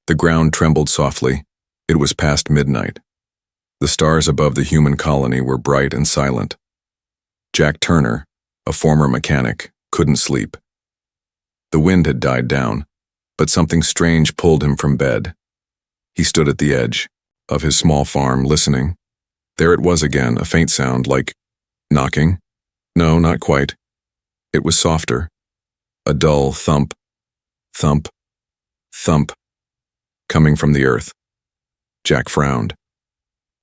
The ground trembled softly. It was past midnight. The stars above the human colony were bright and silent. Jack Turner, a former mechanic, couldn't sleep. The wind had died down, but something strange pulled him from bed. He stood at the edge of his small farm, listening. There it was again, a faint sound like knocking. No, not quite. It was softer. A dull thump, thump, thump, coming from the earth. Jack frowned.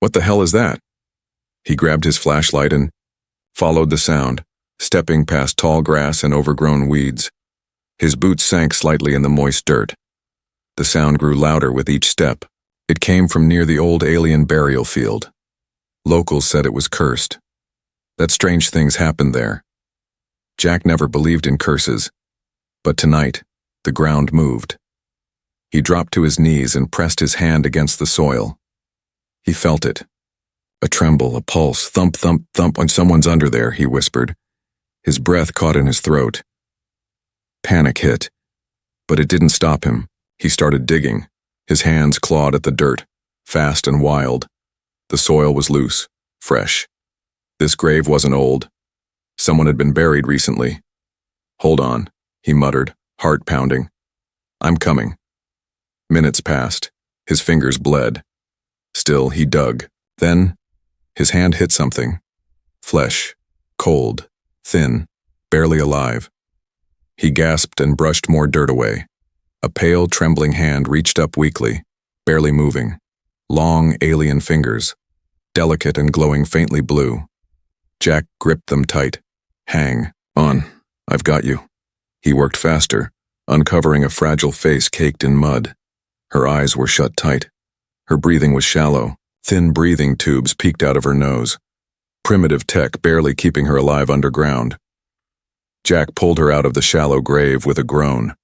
What the hell is that? He grabbed his flashlight and followed the sound, stepping past tall grass and overgrown weeds. His boots sank slightly in the moist dirt. The sound grew louder with each step. It came from near the old alien burial field. Locals said it was cursed. That strange things happened there. Jack never believed in curses, but tonight, the ground moved. He dropped to his knees and pressed his hand against the soil. He felt it. A tremble, a pulse, thump, thump, thump. When someone's under there, he whispered. His breath caught in his throat. Panic hit, but it didn't stop him. He started digging. His hands clawed at the dirt, fast and wild. The soil was loose, fresh. This grave wasn't old. Someone had been buried recently. Hold on, he muttered, heart pounding. I'm coming. Minutes passed. His fingers bled. Still, he dug. Then, his hand hit something. Flesh, cold, thin, barely alive. He gasped and brushed more dirt away. A pale, trembling hand reached up weakly, barely moving. Long, alien fingers, delicate and glowing faintly blue. Jack gripped them tight. Hang on, I've got you. He worked faster, uncovering a fragile face caked in mud. Her eyes were shut tight. Her breathing was shallow. Thin breathing tubes peeked out of her nose. Primitive tech barely keeping her alive underground. Jack pulled her out of the shallow grave with a groan.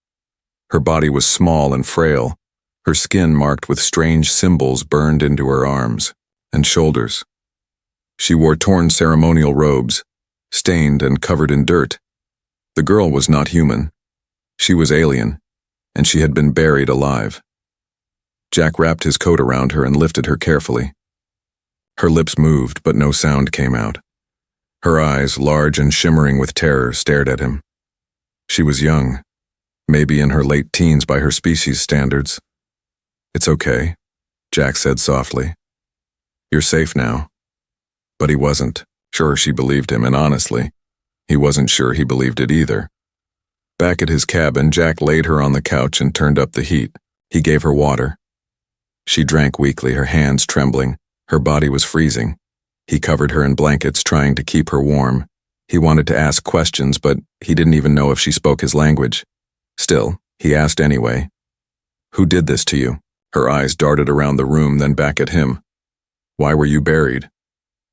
Her body was small and frail, her skin marked with strange symbols burned into her arms and shoulders. She wore torn ceremonial robes, stained and covered in dirt. The girl was not human. She was alien, and she had been buried alive. Jack wrapped his coat around her and lifted her carefully. Her lips moved, but no sound came out. Her eyes, large and shimmering with terror, stared at him. She was young, maybe in her late teens by her species standards. It's okay, Jack said softly. You're safe now. But he wasn't. Sure, she believed him, and honestly, he wasn't sure he believed it either. Back at his cabin, Jack laid her on the couch and turned up the heat. He gave her water. She drank weakly, her hands trembling. Her body was freezing. He covered her in blankets, trying to keep her warm. He wanted to ask questions, but he didn't even know if she spoke his language. Still, he asked anyway. Who did this to you? Her eyes darted around the room, then back at him. Why were you buried?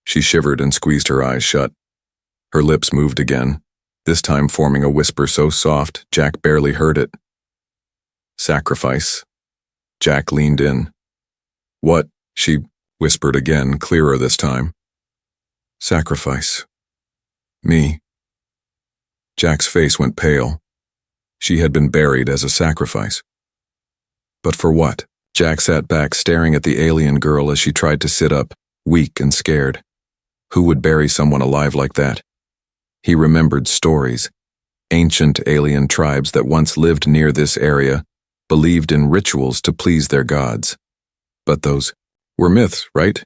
She shivered and squeezed her eyes shut. Her lips moved again, this time forming a whisper so soft Jack barely heard it. Sacrifice. Jack leaned in. What? She whispered again, clearer this time. Sacrifice. Me. Jack's face went pale. She had been buried as a sacrifice. But for what? Jack sat back, staring at the alien girl as she tried to sit up, weak and scared. Who would bury someone alive like that? He remembered stories. Ancient alien tribes that once lived near this area believed in rituals to please their gods. But those were myths, right?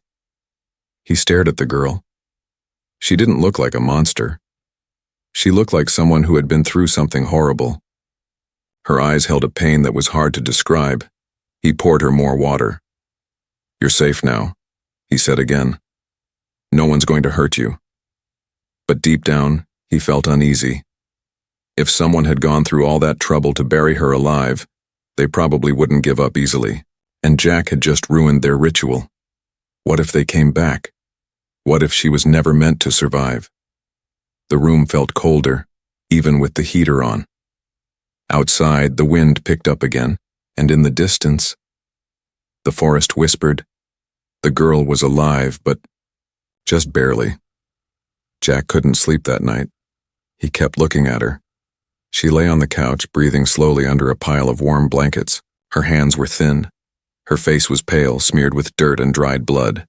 He stared at the girl. She didn't look like a monster. She looked like someone who had been through something horrible. Her eyes held a pain that was hard to describe. He poured her more water. You're safe now, he said again. No one's going to hurt you. But deep down, he felt uneasy. If someone had gone through all that trouble to bury her alive, they probably wouldn't give up easily. And Jack had just ruined their ritual. What if they came back? What if she was never meant to survive? The room felt colder, even with the heater on. Outside, the wind picked up again, and in the distance, the forest whispered. The girl was alive, but just barely. Jack couldn't sleep that night. He kept looking at her. She lay on the couch, breathing slowly under a pile of warm blankets, Her hands were thin. Her face was pale, smeared with dirt and dried blood,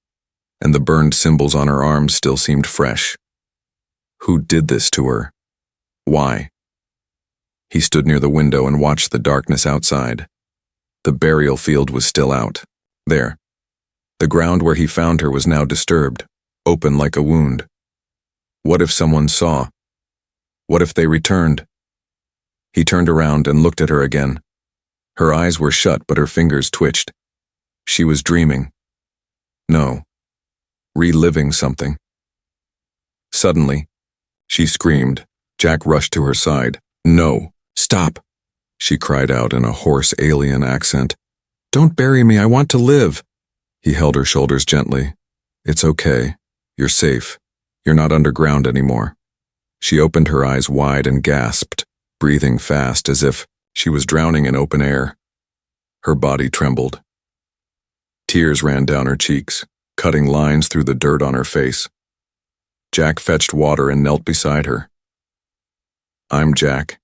and the burned symbols on her arms still seemed fresh. Who did this to her? Why? He stood near the window and watched the darkness outside. The burial field was still out. There. The ground where he found her was now disturbed, open like a wound. What if someone saw? What if they returned? He turned around and looked at her again. Her eyes were shut, but her fingers twitched. She was dreaming. No. Reliving something. Suddenly, she screamed. Jack rushed to her side. "No, stop," she cried out in a hoarse alien accent. "Don't bury me, I want to live." He held her shoulders gently. "It's okay. You're safe. You're not underground anymore." She opened her eyes wide and gasped, breathing fast as if she was drowning in open air. Her body trembled. Tears ran down her cheeks, cutting lines through the dirt on her face. Jack fetched water and knelt beside her. "I'm Jack,"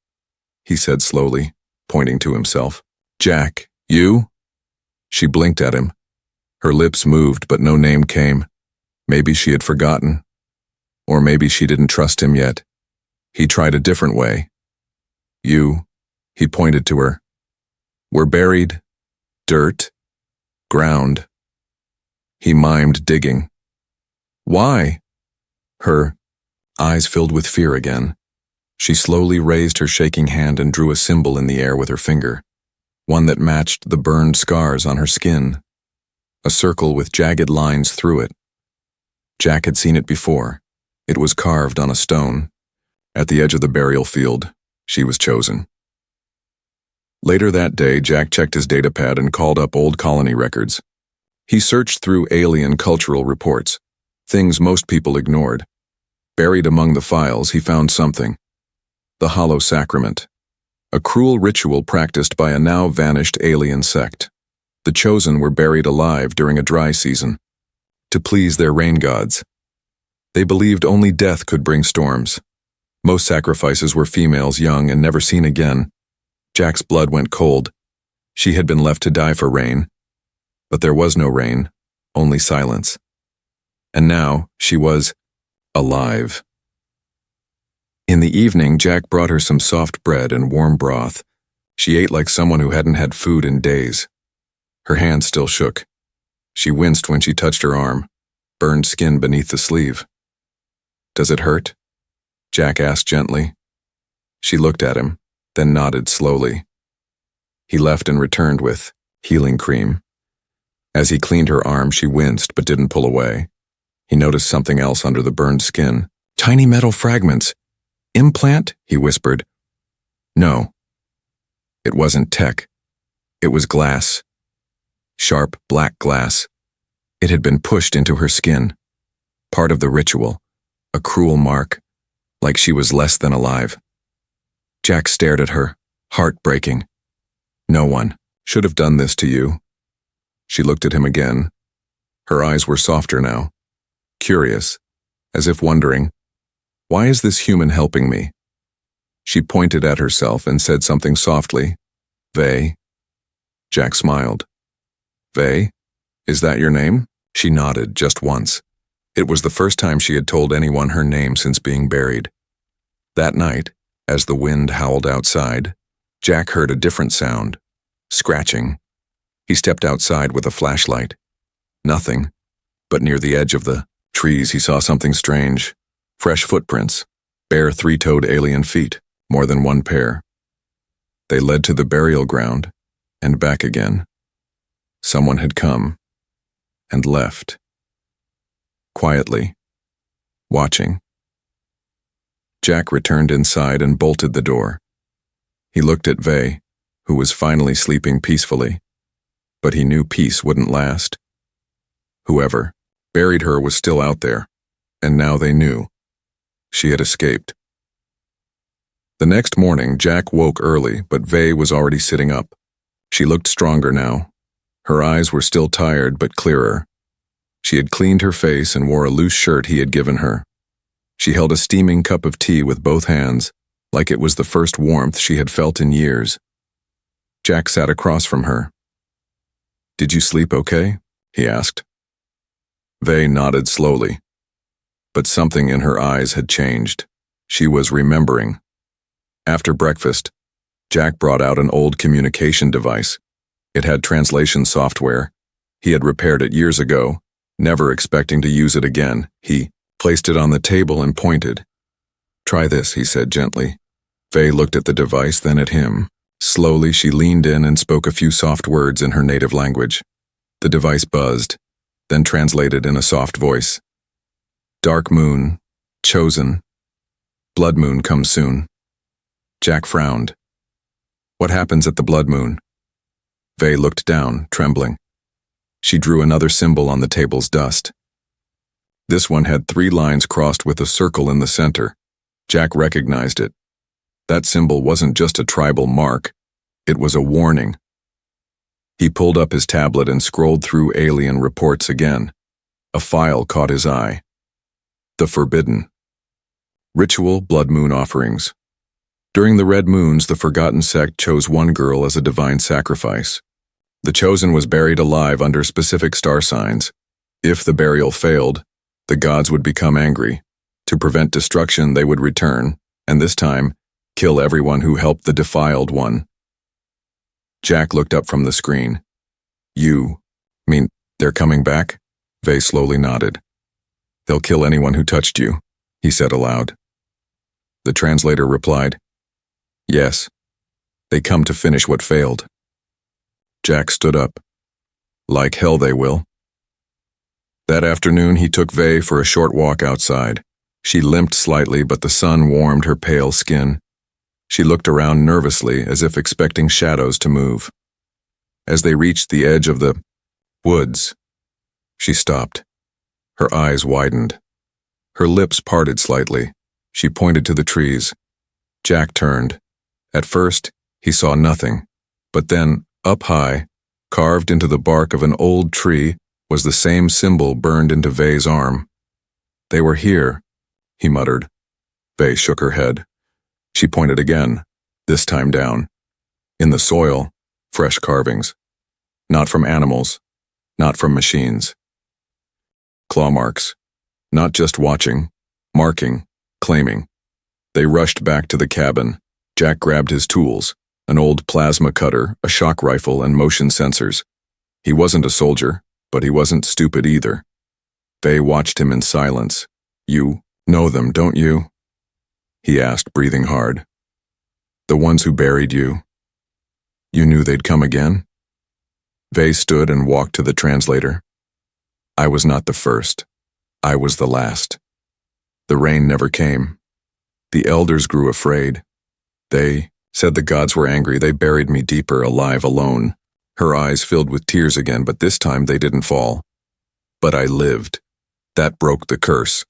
he said slowly, pointing to himself. "Jack, you?" She blinked at him. Her lips moved, but no name came. Maybe she had forgotten. Or maybe she didn't trust him yet. He tried a different way. "You," he pointed to her. "We're buried. Dirt. Ground." He mimed digging. "Why?" Her eyes filled with fear again. She slowly raised her shaking hand and drew a symbol in the air with her finger, one that matched the burned scars on her skin, a circle with jagged lines through it. Jack had seen it before. It was carved on a stone. At the edge of the burial field, she was chosen. Later that day, Jack checked his datapad and called up old colony records. He searched through alien cultural reports, things most people ignored. Buried among the files, he found something. The Hollow Sacrament, a cruel ritual practiced by a now vanished alien sect. The chosen were buried alive during a dry season, to please their rain gods. They believed only death could bring storms. Most sacrifices were females young and never seen again. Jack's blood went cold. She had been left to die for rain. But there was no rain, only silence. And now she was alive. In the evening, Jack brought her some soft bread and warm broth. She ate like someone who hadn't had food in days. Her hand still shook. She winced when she touched her arm, burned skin beneath the sleeve. "Does it hurt?" Jack asked gently. She looked at him, then nodded slowly. He left and returned with healing cream. As he cleaned her arm, she winced but didn't pull away. He noticed something else under the burned skin. "Tiny metal fragments. Implant?" he whispered. No. It wasn't tech. It was glass. Sharp, black glass. It had been pushed into her skin. Part of the ritual. A cruel mark. Like she was less than alive. Jack stared at her, heartbreaking. "No one should have done this to you." She looked at him again. Her eyes were softer now. Curious, as if wondering, "Why is this human helping me?" She pointed at herself and said something softly. "Vey." Jack smiled. "Vey? Is that your name?" She nodded just once. It was the first time she had told anyone her name since being buried. That night, as the wind howled outside, Jack heard a different sound. Scratching. He stepped outside with a flashlight. Nothing, but near the edge of the trees he saw something strange. Fresh footprints, bare three-toed alien feet, more than one pair. They led to the burial ground, and back again. Someone had come, and left. Quietly, watching. Jack returned inside and bolted the door. He looked at Vey, who was finally sleeping peacefully, but he knew peace wouldn't last. Whoever buried her was still out there, and now they knew. She had escaped. The next morning, Jack woke early, but Vey was already sitting up. She looked stronger now. Her eyes were still tired, but clearer. She had cleaned her face and wore a loose shirt he had given her. She held a steaming cup of tea with both hands, like it was the first warmth she had felt in years. Jack sat across from her. "Did you sleep okay?" he asked. Vey nodded slowly, but something in her eyes had changed. She was remembering. After breakfast, Jack brought out an old communication device. It had translation software. He had repaired it years ago, never expecting to use it again. He placed it on the table and pointed. "Try this," he said gently. Vey looked at the device, then at him. Slowly, she leaned in and spoke a few soft words in her native language. The device buzzed, then translated in a soft voice. "Dark moon, chosen. Blood moon comes soon." Jack frowned. "What happens at the blood moon?" Vey looked down, trembling. She drew another symbol on the table's dust. This one had 3 lines crossed with a circle in the center. Jack recognized it. That symbol wasn't just a tribal mark, it was a warning. He pulled up his tablet and scrolled through alien reports again. A file caught his eye. The forbidden. Ritual blood moon offerings. During the red moons, the forgotten sect chose one girl as a divine sacrifice. The chosen was buried alive under specific star signs. If the burial failed, the gods would become angry. To prevent destruction, they would return, and this time, kill everyone who helped the defiled one. Jack looked up from the screen. "You mean they're coming back?" Vey slowly nodded. "They'll kill anyone who touched you," he said aloud. The translator replied, "Yes, they come to finish what failed." Jack stood up. "Like hell they will." That afternoon, he took Vey for a short walk outside. She limped slightly, but the sun warmed her pale skin. She looked around nervously, as if expecting shadows to move. As they reached the edge of the woods, she stopped. Her eyes widened. Her lips parted slightly. She pointed to the trees. Jack turned. At first, he saw nothing, but then, up high, carved into the bark of an old tree, was the same symbol burned into Vey's arm. "They were here," he muttered. Vey shook her head. She pointed again, this time down. In the soil, fresh carvings. Not from animals, not from machines. Claw marks. Not just watching, marking, claiming. They rushed back to the cabin. Jack grabbed his tools, an old plasma cutter, a shock rifle, and motion sensors. He wasn't a soldier, but he wasn't stupid either. Vey watched him in silence. "You know them, don't you?" he asked, breathing hard. "The ones who buried you. You knew they'd come again?" Vey stood and walked to the translator. "I was not the first. I was the last. The rain never came. The elders grew afraid. They said the gods were angry. They buried me deeper, alive, alone." Her eyes filled with tears again, but this time they didn't fall. "But I lived. That broke the curse.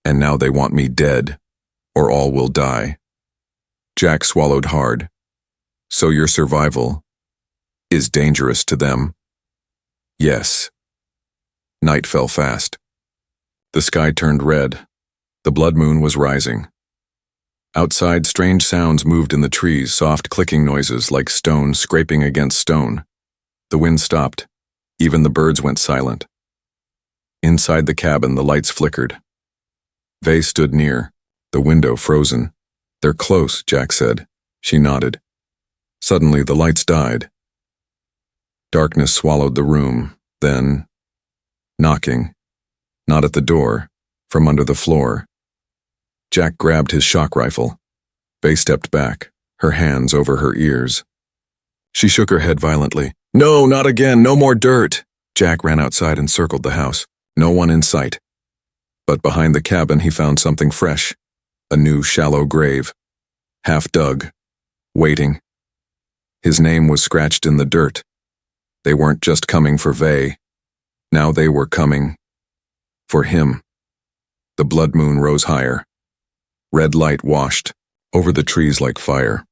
And now they want me dead, or all will die." Jack swallowed hard. "So your survival is dangerous to them?" "Yes." Night fell fast. The sky turned red. The blood moon was rising. Outside, strange sounds moved in the trees, soft clicking noises like stone scraping against stone. The wind stopped. Even the birds went silent. Inside the cabin, the lights flickered. Vey stood near, the window frozen. "They're close," Jack said. She nodded. Suddenly, the lights died. Darkness swallowed the room, then knocking. Not at the door, from under the floor. Jack grabbed his shock rifle. Vey stepped back, her hands over her ears. She shook her head violently. "No, not again, no more dirt!" Jack ran outside and circled the house. No one in sight. But behind the cabin he found something fresh. A new shallow grave. Half dug. Waiting. His name was scratched in the dirt. They weren't just coming for Vey. Now they were coming for him. The blood moon rose higher. Red light washed over the trees like fire.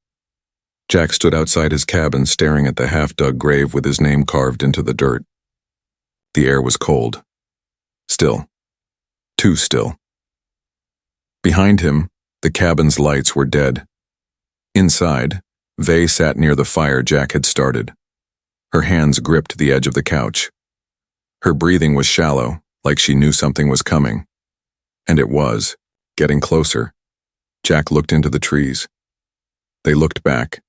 Jack stood outside his cabin staring at the half-dug grave with his name carved into the dirt. The air was cold. Still. Too still. Behind him, the cabin's lights were dead. Inside, Vey sat near the fire Jack had started. Her hands gripped the edge of the couch. Her breathing was shallow, like she knew something was coming. And it was, getting closer. Jack looked into the trees. They looked back.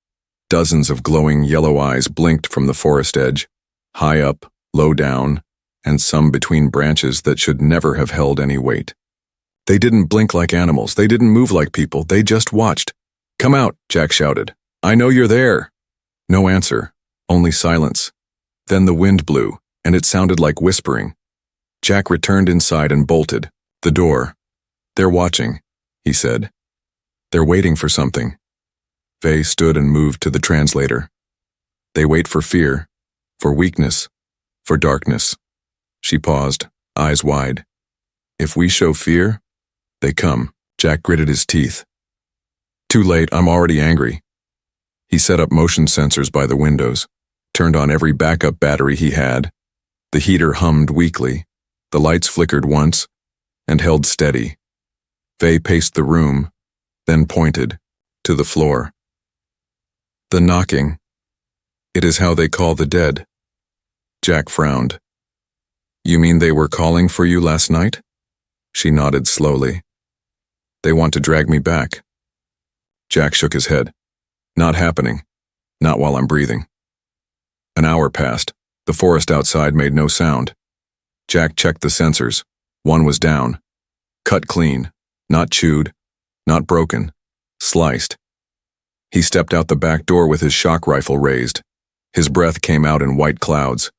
Dozens of glowing yellow eyes blinked from the forest edge, high up, low down, and some between branches that should never have held any weight. They didn't blink like animals, they didn't move like people, they just watched. "Come out," Jack shouted. "I know you're there." No answer, only silence. Then the wind blew, and it sounded like whispering. Jack returned inside and bolted. The door. "They're watching," he said. "They're waiting for something." Vey stood and moved to the translator. "They wait for fear, for weakness, for darkness." She paused, eyes wide. "If we show fear, they come." Jack gritted his teeth. "Too late, I'm already angry." He set up motion sensors by the windows, turned on every backup battery he had. The heater hummed weakly, the lights flickered once, and held steady. Vey paced the room, then pointed to the floor. "The knocking. It is how they call the dead." Jack frowned. "You mean they were calling for you last night?" She nodded slowly. "They want to drag me back." Jack shook his head. "Not happening. Not while I'm breathing." An hour passed. The forest outside made no sound. Jack checked the sensors. One was down. Cut clean. Not chewed. Not broken. Sliced. He stepped out the back door with his shock rifle raised. His breath came out in white clouds.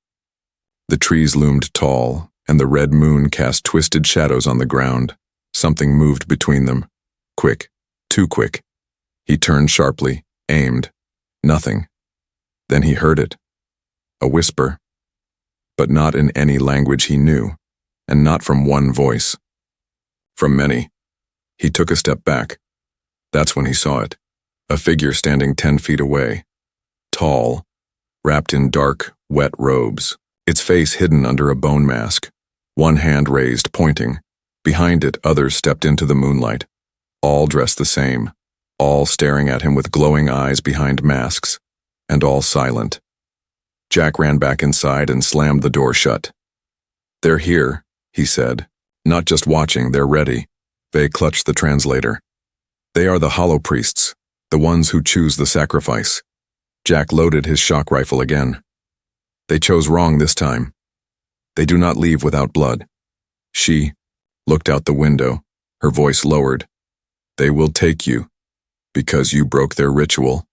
The trees loomed tall, and the red moon cast twisted shadows on the ground. Something moved between them. Quick. Too quick. He turned sharply, aimed. Nothing. Then he heard it. A whisper. But not in any language he knew, and not from one voice. From many. He took a step back. That's when he saw it. A figure standing 10 feet away. Tall, wrapped in dark, wet robes, its face hidden under a bone mask. One hand raised, pointing. Behind it, others stepped into the moonlight. All dressed the same. All staring at him with glowing eyes behind masks. And all silent. Jack ran back inside and slammed the door shut. "They're here," he said. "Not just watching, they're ready." Vey clutched the translator. "They are the hollow priests, the ones who choose the sacrifice." Jack loaded his shock rifle again. "They chose wrong this time. They do not leave without blood." She looked out the window, her voice lowered. "They will take you, because you broke their ritual."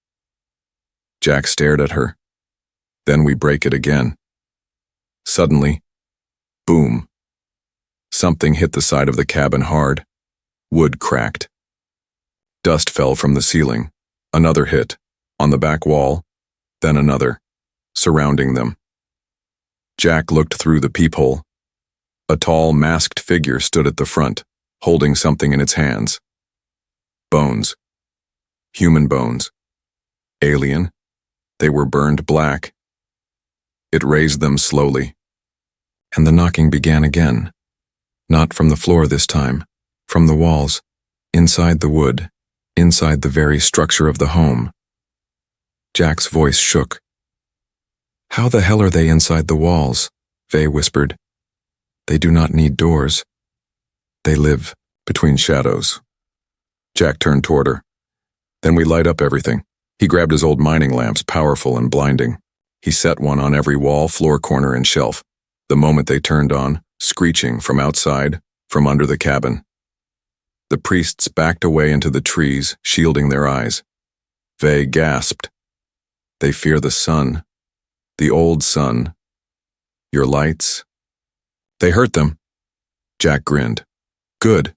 Jack stared at her. "Then we break it again." Suddenly, boom. Something hit the side of the cabin hard. Wood cracked. Dust fell from the ceiling. Another hit, on the back wall, then another, surrounding them. Jack looked through the peephole. A tall, masked figure stood at the front, holding something in its hands. Bones. Human bones. Alien. They were burned black. It raised them slowly. And the knocking began again. Not from the floor this time, from the walls, inside the wood, inside the very structure of the home. Jack's voice shook. "How the hell are they inside the walls?" Vey whispered. "They do not need doors. They live between shadows." Jack turned toward her. "Then we light up everything." He grabbed his old mining lamps, powerful and blinding. He set one on every wall, floor corner, and shelf. The moment they turned on, screeching from outside, from under the cabin. The priests backed away into the trees, shielding their eyes. Vey gasped. "They fear the sun. The old sun. Your lights." "They hurt them." Jack grinned. "Good."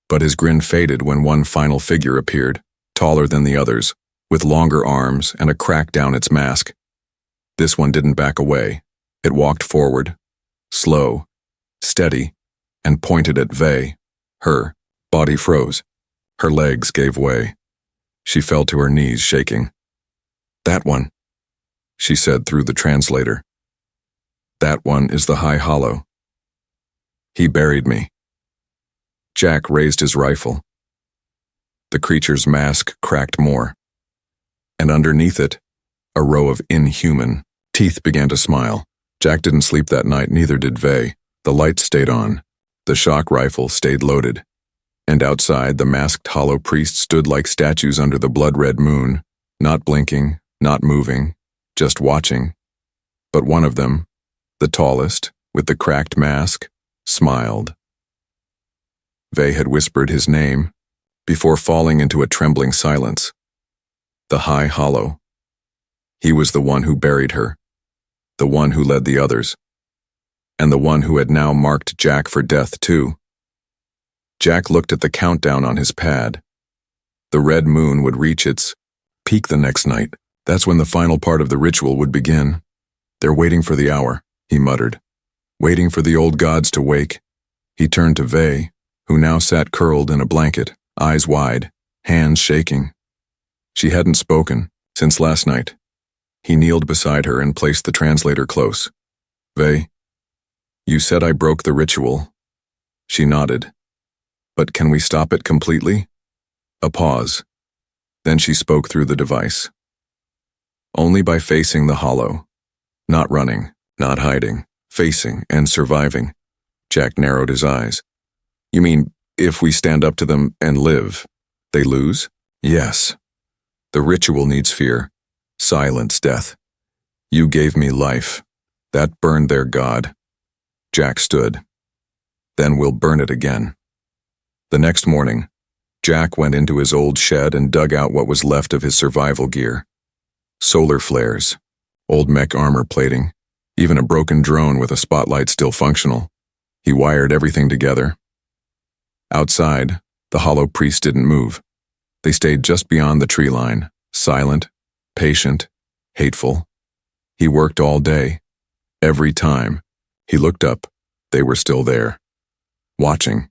But his grin faded when one final figure appeared, taller than the others, with longer arms and a crack down its mask. This one didn't back away. It walked forward, slow, steady, and pointed at Vey. Her body froze. Her legs gave way. She fell to her knees, shaking. "That one," she said through the translator. "That one is the High Hollow. He buried me." Jack raised his rifle. The creature's mask cracked more. and underneath it, a row of inhuman teeth began to smile. Jack didn't sleep that night, neither did Vey. The lights stayed on. The shock rifle stayed loaded. And outside, the masked hollow priests stood like statues under the blood-red moon, not blinking, not moving, just watching. But one of them, the tallest, with the cracked mask, smiled. Vey had whispered his name before falling into a trembling silence. The High Hollow. He was the one who buried her, the one who led the others, and the one who had now marked Jack for death too. Jack looked at the countdown on his pad. The red moon would reach its peak the next night. That's when the final part of the ritual would begin. They're waiting for the hour, he muttered. Waiting for the old gods to wake. He turned to Vey, who now sat curled in a blanket, eyes wide, hands shaking. She hadn't spoken since last night. He kneeled beside her and placed the translator close. Vey, you said I broke the ritual. She nodded. But can we stop it completely? A pause. Then she spoke through the device. Only by facing the hollow. Not running, not hiding, facing and surviving. Jack narrowed his eyes. You mean, if we stand up to them and live, they lose? Yes. The ritual needs fear. Silence, death. You gave me life. That burned their god. Jack stood. Then we'll burn it again. The next morning, Jack went into his old shed and dug out what was left of his survival gear. Solar flares, old mech armor plating, even a broken drone with a spotlight still functional. He wired everything together. Outside, the hollow priests didn't move. They stayed just beyond the tree line, silent, patient, hateful. He worked all day. Every time he looked up, they were still there, watching.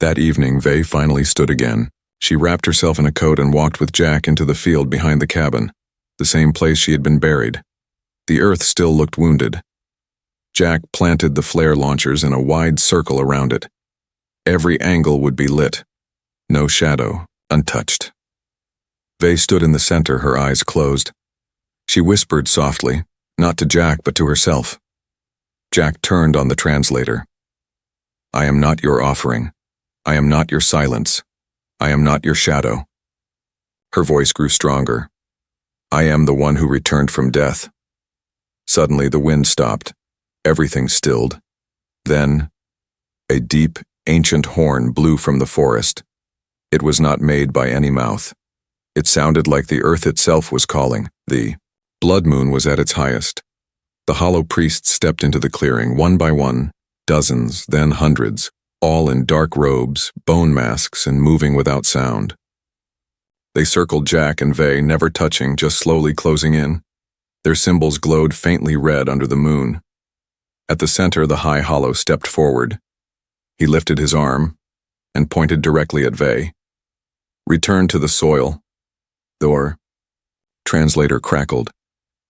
That evening, Vey finally stood again. She wrapped herself in a coat and walked with Jack into the field behind the cabin, the same place she had been buried. The earth still looked wounded. Jack planted the flare launchers in a wide circle around it. Every angle would be lit. No shadow, untouched. Vey stood in the center, her eyes closed. She whispered softly, not to Jack but to herself. Jack turned on the translator. I am not your offering. I am not your silence. I am not your shadow. Her voice grew stronger. I am the one who returned from death. Suddenly the wind stopped. Everything stilled. Then, a deep, ancient horn blew from the forest. It was not made by any mouth. It sounded like the earth itself was calling. The blood moon was at its highest. The hollow priests stepped into the clearing, one by one, dozens, then hundreds, all in dark robes, bone masks, and moving without sound. They circled Jack and Vey, never touching, just slowly closing in. Their symbols glowed faintly red under the moon. At the center, the High Hollow stepped forward. He lifted his arm and pointed directly at Vey. Return to the soil. Thor. Translator crackled.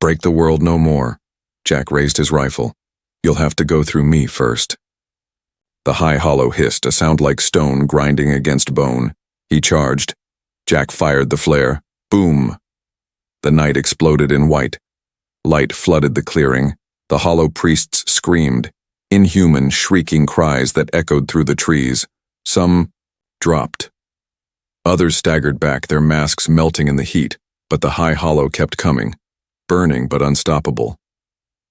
Break the world no more. Jack raised his rifle. You'll have to go through me first. The High Hollow hissed, a sound like stone grinding against bone. He charged. Jack fired the flare. Boom! The night exploded in white. Light flooded the clearing. The hollow priests screamed, inhuman, shrieking cries that echoed through the trees. Some dropped. Others staggered back, their masks melting in the heat, but the High Hollow kept coming, burning but unstoppable.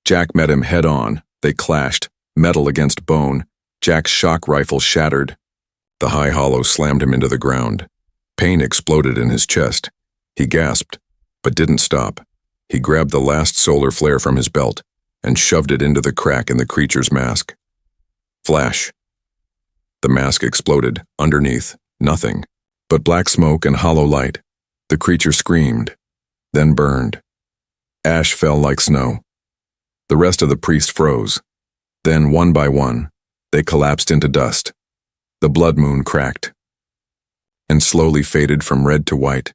Jack met him head on. They clashed, metal against bone. Jack's shock rifle shattered. The High Hollow slammed him into the ground. Pain exploded in his chest. He gasped, but didn't stop. He grabbed the last solar flare from his belt and shoved it into the crack in the creature's mask. Flash. The mask exploded. Underneath, nothing but black smoke and hollow light. The creature screamed, then burned. Ash fell like snow. The rest of the priests froze. Then, one by one, they collapsed into dust. The blood moon cracked and slowly faded from red to white.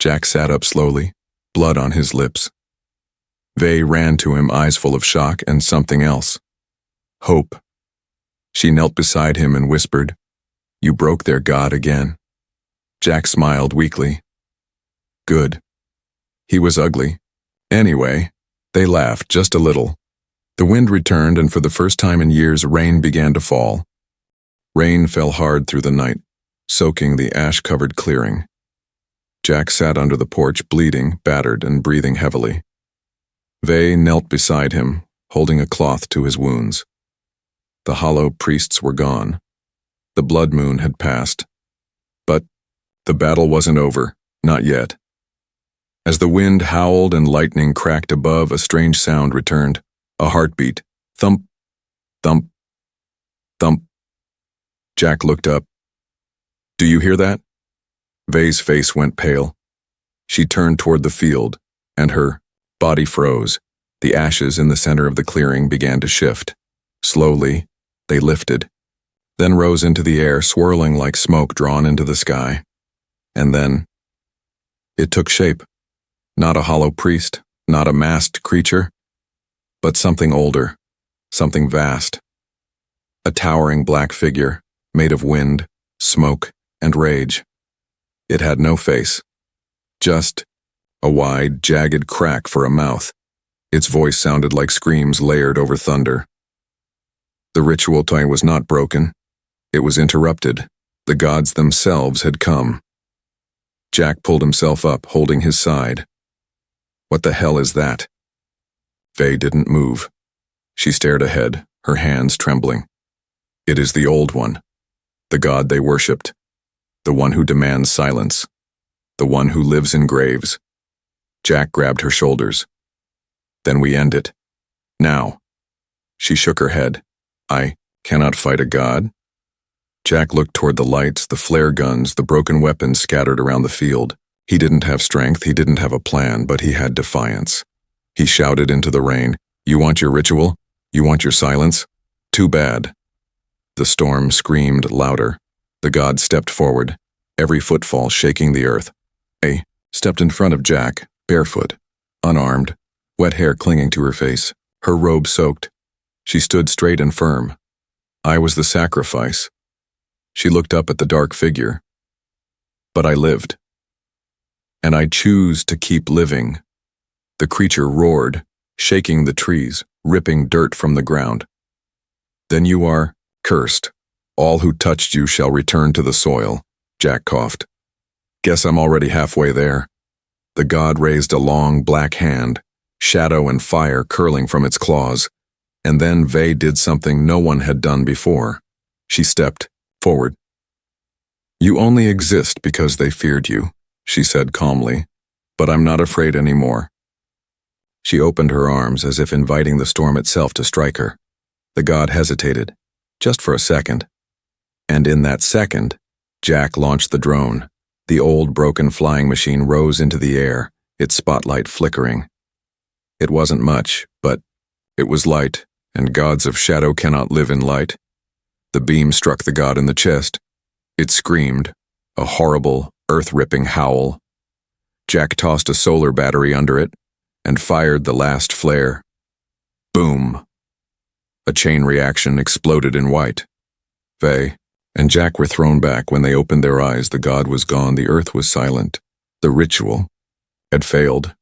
Jack sat up slowly, blood on his lips. Vey ran to him, eyes full of shock and something else. Hope. She knelt beside him and whispered, You broke their god again. Jack smiled weakly. Good. He was ugly. Anyway, they laughed just a little. The wind returned, and for the first time in years, rain began to fall. Rain fell hard through the night, soaking the ash-covered clearing. Jack sat under the porch, bleeding, battered, and breathing heavily. Vey knelt beside him, holding a cloth to his wounds. The hollow priests were gone. The blood moon had passed. But the battle wasn't over, not yet. As the wind howled and lightning cracked above, a strange sound returned. A heartbeat. Thump, thump, thump. Jack looked up. "Do you hear that?" Vey's face went pale. She turned toward the field, and her body froze. The ashes in the center of the clearing began to shift. Slowly, they lifted, then rose into the air, swirling like smoke drawn into the sky. And then it took shape. Not a hollow priest, not a masked creature, but something older, something vast. A towering black figure, made of wind, smoke, and rage. It had no face, just a wide, jagged crack for a mouth. Its voice sounded like screams layered over thunder. The ritual tie was not broken. It was interrupted. The gods themselves had come. Jack pulled himself up, holding his side. "What the hell is that?" Vey didn't move. She stared ahead, her hands trembling. "It is the Old One, the god they worshipped, the one who demands silence, the one who lives in graves." Jack grabbed her shoulders. "Then we end it. Now." She shook her head. "I cannot fight a god." Jack looked toward the lights, the flare guns, the broken weapons scattered around the field. He didn't have strength, he didn't have a plan, but he had defiance. He shouted into the rain, "You want your ritual? You want your silence? Too bad." The storm screamed louder. The god stepped forward, every footfall shaking the earth. Vey stepped in front of Jack, barefoot, unarmed, wet hair clinging to her face, her robe soaked. She stood straight and firm. "I was the sacrifice." She looked up at the dark figure. "But I lived. And I choose to keep living." The creature roared, shaking the trees, ripping dirt from the ground. "Then you are cursed. All who touched you shall return to the soil," Jack coughed. "Guess I'm already halfway there." The god raised a long black hand, shadow and fire curling from its claws, and then Vey did something no one had done before. She stepped forward. "You only exist because they feared you," she said calmly, "but I'm not afraid anymore." She opened her arms as if inviting the storm itself to strike her. The god hesitated, just for a second. And in that second, Jack launched the drone. The old broken flying machine rose into the air, its spotlight flickering. It wasn't much, but it was light, and gods of shadow cannot live in light. The beam struck the god in the chest. It screamed, a horrible, earth-ripping howl. Jack tossed a solar battery under it and fired the last flare. Boom! A chain reaction exploded in white. Vey and Jack were thrown back. When they opened their eyes, the god was gone, the earth was silent. The ritual had failed.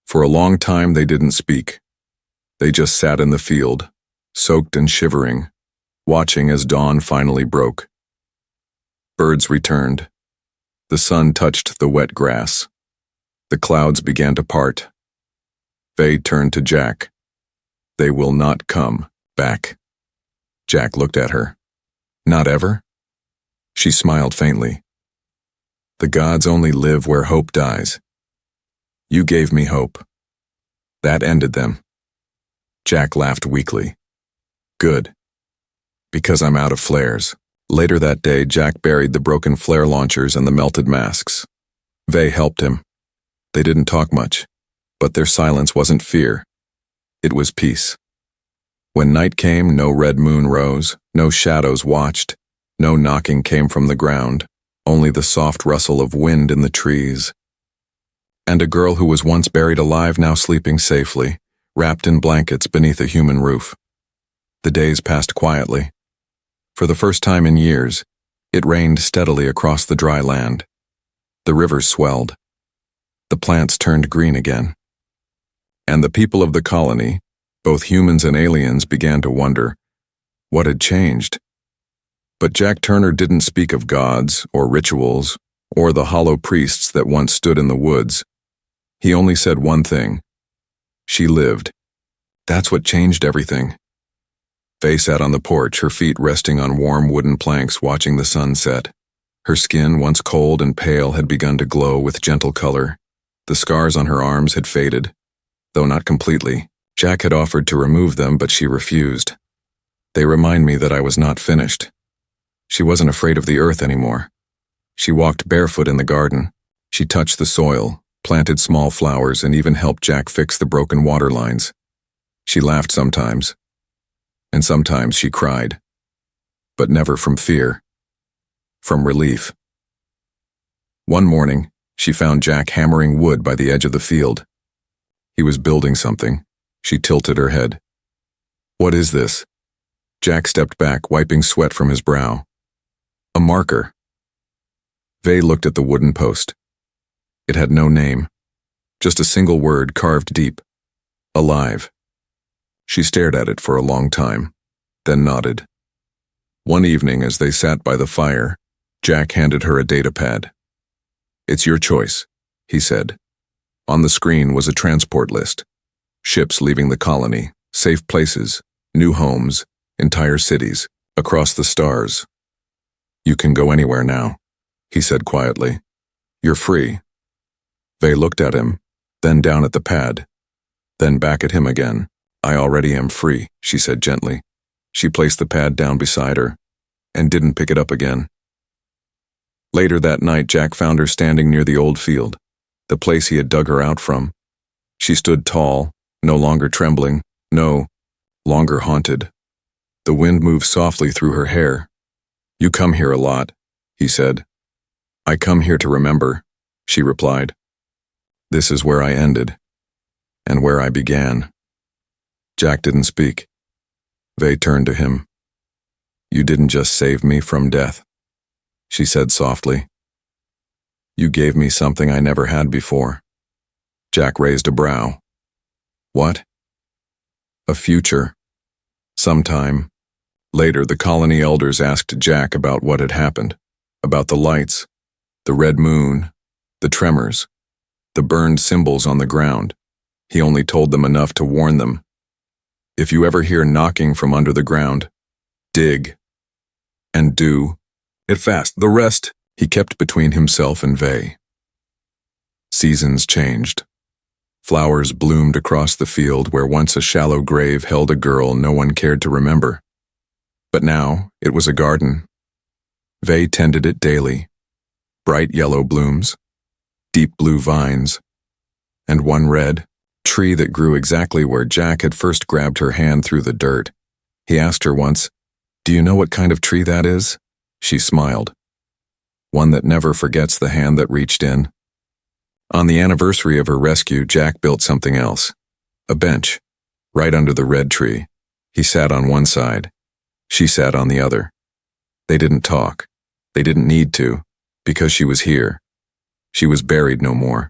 For a long time they didn't speak. They just sat in the field, soaked and shivering, watching as dawn finally broke. Birds returned. The sun touched the wet grass. The clouds began to part. Vey turned to Jack. "They will not come back." Jack looked at her. "Not ever?" She smiled faintly. "The gods only live where hope dies. You gave me hope. That ended them." Jack laughed weakly. "Good. Because I'm out of flares." Later that day, Jack buried the broken flare launchers and the melted masks. Vey helped him. They didn't talk much, but their silence wasn't fear. It was peace. When night came, no red moon rose, no shadows watched, no knocking came from the ground, only the soft rustle of wind in the trees. And a girl who was once buried alive, now sleeping safely, wrapped in blankets beneath a human roof. The days passed quietly. For the first time in years, it rained steadily across the dry land. The rivers swelled. The plants turned green again. And the people of the colony, both humans and aliens, began to wonder what had changed. But Jack Turner didn't speak of gods or rituals or the hollow priests that once stood in the woods. He only said one thing. She lived. That's what changed everything. Faye sat on the porch, her feet resting on warm wooden planks, watching the sun set. Her skin, once cold and pale, had begun to glow with gentle color. The scars on her arms had faded, though not completely. Jack had offered to remove them, but she refused. They remind me that I was not finished. She wasn't afraid of the earth anymore. She walked barefoot in the garden. She touched the soil, planted small flowers, and even helped Jack fix the broken water lines. She laughed sometimes, and sometimes she cried, but never from fear, from relief. One morning, she found Jack hammering wood by the edge of the field. He was building something. She tilted her head. "What is this?" Jack stepped back, wiping sweat from his brow. "A marker." Faye looked at the wooden post. It had no name, just a single word carved deep. Alive. She stared at it for a long time, then nodded. One evening, as they sat by the fire, Jack handed her a data pad. "It's your choice," he said. On the screen was a transport list. Ships leaving the colony, safe places, new homes, entire cities, across the stars. "You can go anywhere now," he said quietly. "You're free." Faye looked at him, then down at the pad, then back at him again. "I already am free," she said gently. She placed the pad down beside her and didn't pick it up again. Later that night, Jack found her standing near the old field, the place he had dug her out from. She stood tall, no longer trembling, no longer haunted. The wind moved softly through her hair. "You come here a lot," he said. "I come here to remember," she replied. "This is where I ended, and where I began." Jack didn't speak. Faye turned to him. "You didn't just save me from death," she said softly. "You gave me something I never had before." Jack raised a brow. "What?" "A future. Sometime." Later, the colony elders asked Jack about what had happened, about the lights, the red moon, the tremors, the burned symbols on the ground. He only told them enough to warn them. "If you ever hear knocking from under the ground, dig, and do it fast. The rest," he kept between himself and Faye. Seasons changed. Flowers bloomed across the field where once a shallow grave held a girl no one cared to remember. But now it was a garden. Faye tended it daily. Bright yellow blooms, deep blue vines, and one red tree that grew exactly where Jack had first grabbed her hand through the dirt. He asked her once, "Do you know what kind of tree that is?" She smiled. "One that never forgets the hand that reached in." On the anniversary of her rescue, Jack built something else. A bench, right under the red tree. He sat on one side. She sat on the other. They didn't talk. They didn't need to, because she was here. She was buried no more.